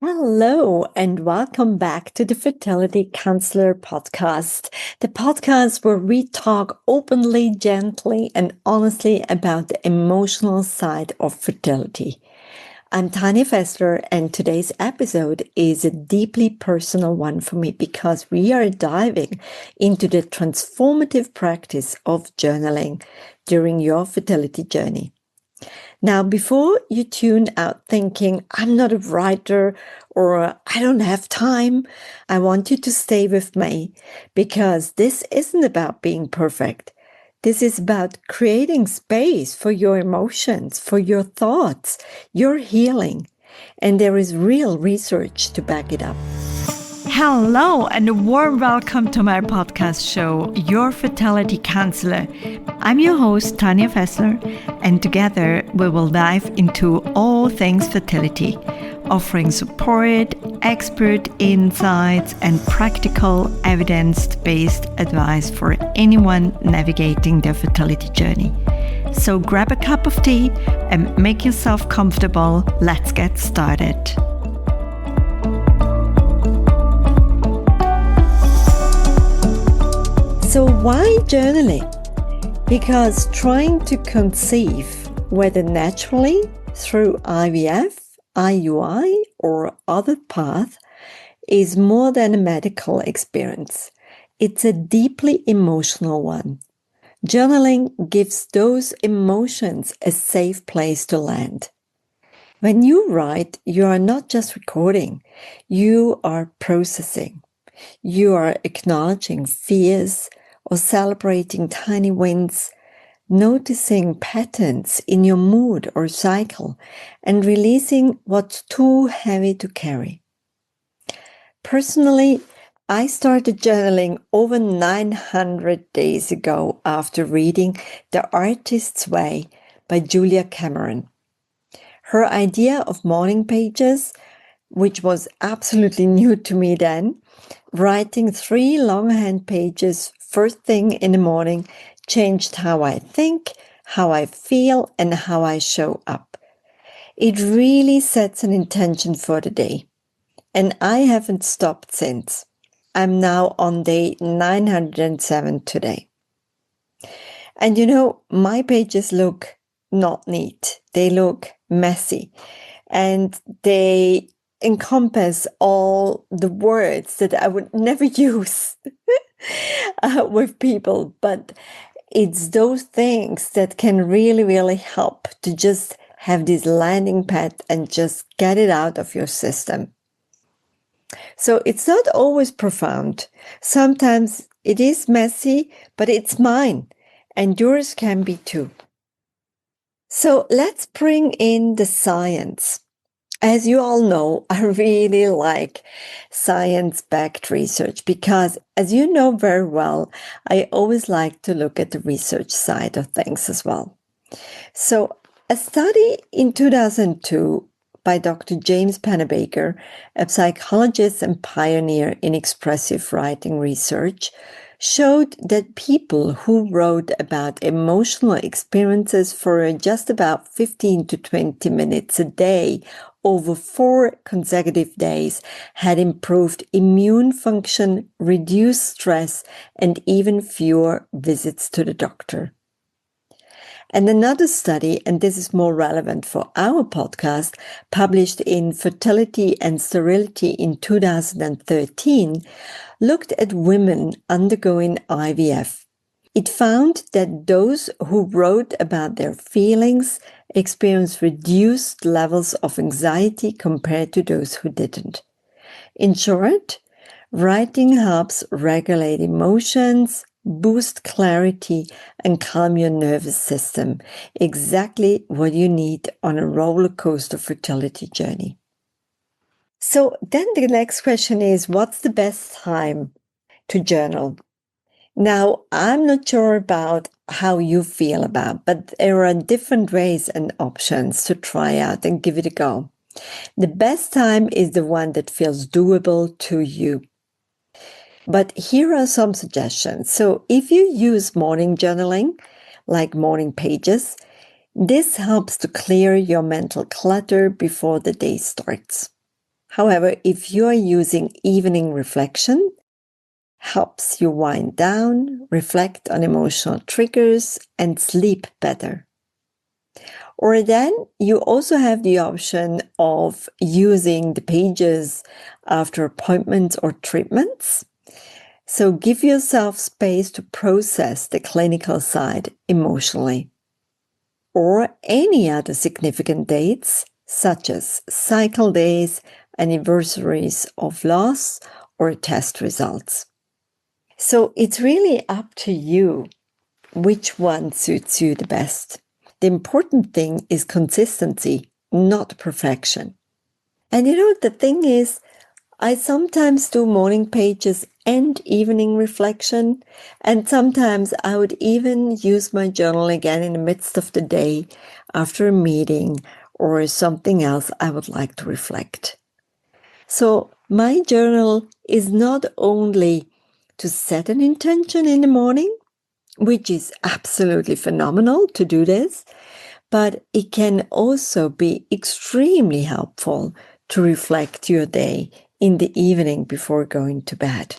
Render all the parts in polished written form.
Hello, and welcome back to the Fertility Counselor podcast, the podcast where we talk openly, gently, and honestly about the emotional side of fertility. I'm Tanya Fessler, and today's episode is a deeply personal one for me because we are diving into the transformative practice of journaling during your fertility journey. Now, before you tune out thinking, I'm not a writer or I don't have time, I want you to stay with me because this isn't about being perfect. This is about creating space for your emotions, for your thoughts, your healing. And there is real research to back it up. Hello, and a warm welcome to my podcast show, Your Fertility Counselor. I'm your host, Tanya Fessler, and together we will dive into all things fertility, offering support, expert insights, and practical, evidence-based advice for anyone navigating their fertility journey. So grab a cup of tea and make yourself comfortable. Let's get started. So why journaling? Because trying to conceive, whether naturally through IVF, IUI, or other path, is more than a medical experience. It's a deeply emotional one. Journaling gives those emotions a safe place to land. When you write, you are not just recording, you are processing. You are acknowledging fears or celebrating tiny wins, noticing patterns in your mood or cycle, and releasing what's too heavy to carry. Personally, I started journaling over 900 days ago after reading The Artist's Way by Julia Cameron. Her idea of morning pages, which was absolutely new to me then, writing 3 longhand pages first thing in the morning, changed how I think, how I feel, and how I show up. It really sets an intention for the day. And I haven't stopped since. I'm now on day 907 today. And my pages look not neat. They look messy. And they encompass all the words that I would never use with people. But it's those things that can really, really help to just have this landing pad and just get it out of your system. So it's not always profound. Sometimes it is messy, but it's mine, and yours can be too. So let's bring in the science. As you all know, I really like science-backed research because, as you know very well, I always like to look at the research side of things as well. So a study in 2002 by Dr. James Pennebaker, a psychologist and pioneer in expressive writing research, showed that people who wrote about emotional experiences for just about 15 to 20 minutes a day over 4 consecutive days had improved immune function, reduced stress, and even fewer visits to the doctor. And another study, and this is more relevant for our podcast, published in Fertility and Sterility in 2013, looked at women undergoing IVF. It found that those who wrote about their feelings experienced reduced levels of anxiety compared to those who didn't. In short, writing helps regulate emotions, boost clarity, and calm your nervous system. Exactly what you need on a roller coaster fertility journey. So then the next question is, what's the best time to journal? Now, I'm not sure about how you feel about, but there are different ways and options to try out and give it a go. The best time is the one that feels doable to you. But here are some suggestions. So if you use morning journaling, like morning pages, this helps to clear your mental clutter before the day starts. However, if you are using evening reflection, helps you wind down, reflect on emotional triggers, and sleep better. Or then you also have the option of using the pages after appointments or treatments. So give yourself space to process the clinical side emotionally. Or any other significant dates, such as cycle days, anniversaries of loss, or test results. So it's really up to you which one suits you the best. The important thing is consistency, not perfection. And the thing is, I sometimes do morning pages and evening reflection, and sometimes I would even use my journal again in the midst of the day after a meeting or something else I would like to reflect. So my journal is not only to set an intention in the morning, which is absolutely phenomenal to do this, but it can also be extremely helpful to reflect your day in the evening before going to bed.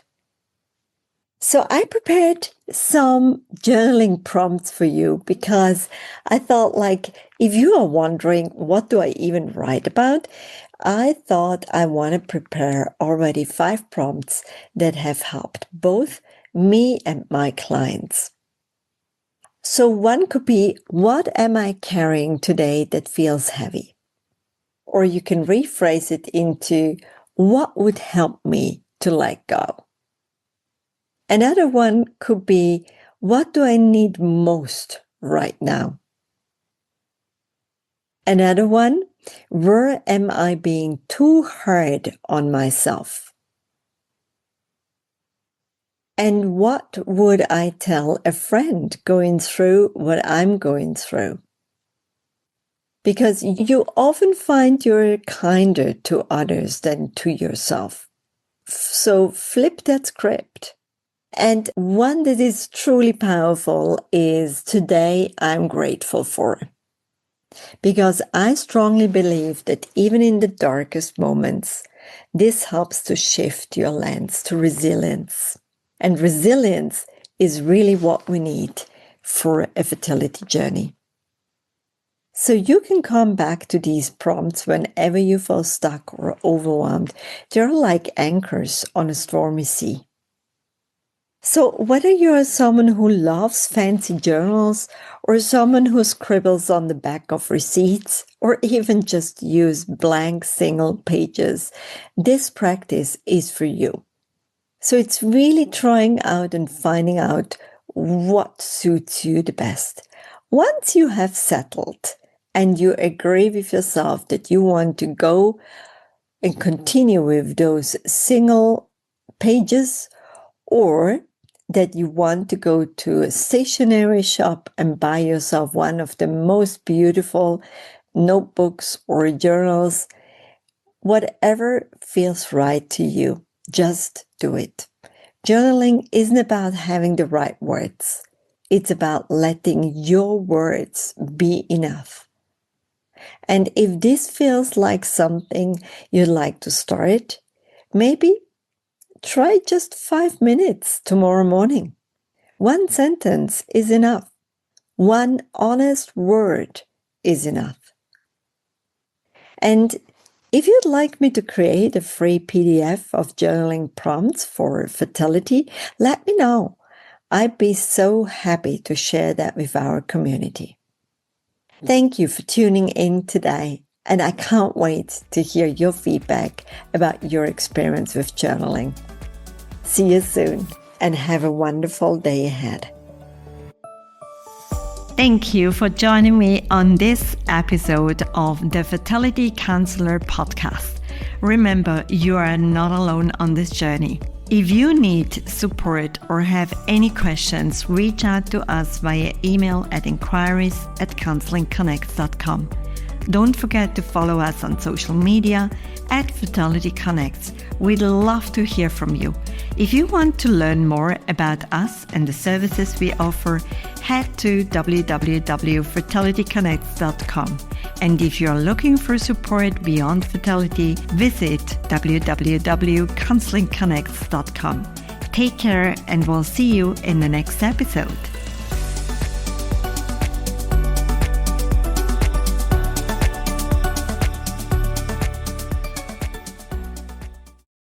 So I prepared some journaling prompts for you because I thought, if you are wondering, what do I even write about? I thought I want to prepare already 5 prompts that have helped both me and my clients. So one could be, what am I carrying today that feels heavy? Or you can rephrase it into, what would help me to let go? Another one could be, what do I need most right now? Another one, where am I being too hard on myself? And what would I tell a friend going through what I'm going through? Because you often find you're kinder to others than to yourself. So flip that script. And one that is truly powerful is, today I'm grateful for. Because I strongly believe that even in the darkest moments, this helps to shift your lens to resilience. And resilience is really what we need for a fertility journey. So you can come back to these prompts whenever you feel stuck or overwhelmed. They're like anchors on a stormy sea. So whether you're someone who loves fancy journals or someone who scribbles on the back of receipts or even just use blank single pages, this practice is for you. So it's really trying out and finding out what suits you the best. Once you have settled and you agree with yourself that you want to go and continue with those single pages, or that you want to go to a stationery shop and buy yourself one of the most beautiful notebooks or journals, whatever feels right to you, just do it. Journaling isn't about having the right words. It's about letting your words be enough. And if this feels like something you'd like to start, maybe try just 5 minutes tomorrow morning. 1 sentence is enough. 1 honest word is enough. And if you'd like me to create a free PDF of journaling prompts for fertility, let me know. I'd be so happy to share that with our community. Thank you for tuning in today, and I can't wait to hear your feedback about your experience with journaling. See you soon, and have a wonderful day ahead. Thank you for joining me on this episode of the Fertility Counselor podcast. Remember, you are not alone on this journey. If you need support or have any questions, reach out to us via email at inquiries@counselingconnects.com. Don't forget to follow us on social media @Fertility Connects. We'd love to hear from you. If you want to learn more about us and the services we offer, head to www.fertilityconnects.com. And if you're looking for support beyond fertility, visit www.counselingconnects.com. Take care, and we'll see you in the next episode.